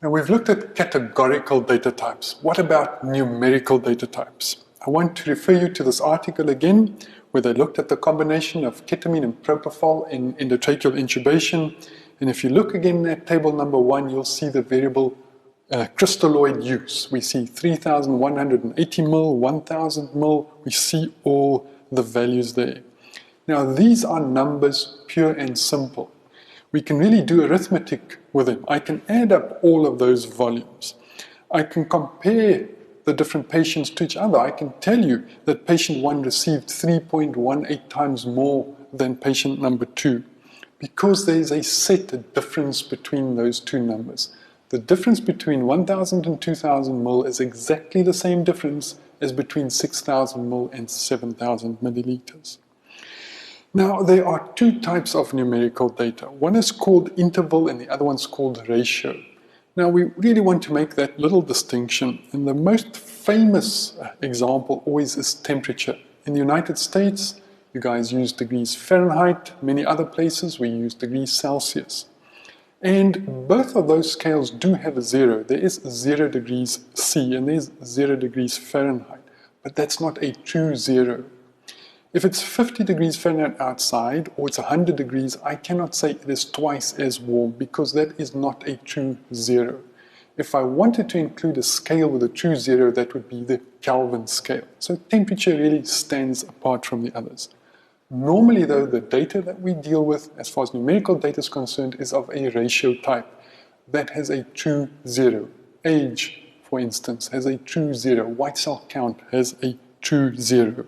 Now we've looked at categorical data types. What about numerical data types? I want to refer you to this article again, where they looked at the combination of ketamine and propofol in endotracheal intubation. And if you look again at table number 1, you'll see the variable crystalloid use. We see 3,180 mil, 1,000 mil. We see all the values there. Now these are numbers, pure and simple. We can really do arithmetic with them. I can add up all of those volumes. I can compare the different patients to each other. I can tell you that patient 1 received 3.18 times more than patient number 2, because there is a set difference between those two numbers. The difference between 1,000 and 2,000 mil is exactly the same difference as between 6,000 mil and 7,000 milliliters. Now, there are two types of numerical data. One is called interval and the other one's called ratio. Now, we really want to make that little distinction, and the most famous example always is temperature. In the United States, you guys use degrees Fahrenheit. Many other places, we use degrees Celsius. And both of those scales do have a 0. There is 0 degrees C and there's 0 degrees Fahrenheit, but that's not a true 0. If it's 50 degrees Fahrenheit outside, or it's 100 degrees, I cannot say it is twice as warm, because that is not a true 0. If I wanted to include a scale with a true 0, that would be the Kelvin scale. So temperature really stands apart from the others. Normally though, the data that we deal with, as far as numerical data is concerned, is of a ratio type that has a true 0. Age, for instance, has a true 0. White cell count has a true 0.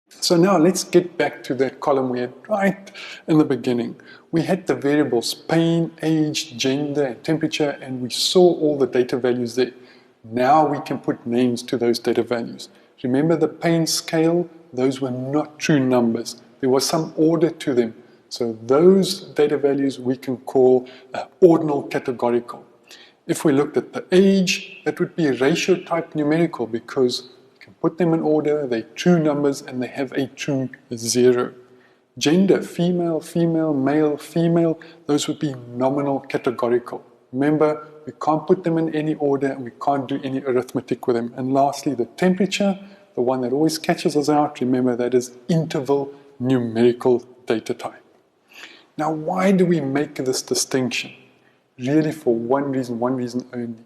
So now let's get back to that column we had right in the beginning. We had the variables pain, age, gender, and temperature, and we saw all the data values there. Now we can put names to those data values. Remember the pain scale? Those were not true numbers. There was some order to them. So those data values we can call ordinal categorical. If we looked at the age, that would be a ratio type numerical, because put them in order, they're true numbers and they have a true 0. Gender, female, female, male, female, those would be nominal categorical. Remember, we can't put them in any order and we can't do any arithmetic with them. And lastly, the temperature, the one that always catches us out, remember that is interval numerical data type. Now, why do we make this distinction? Really for one reason only.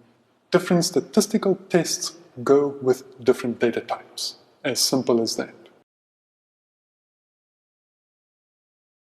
Different statistical tests go with different data types. As simple as that.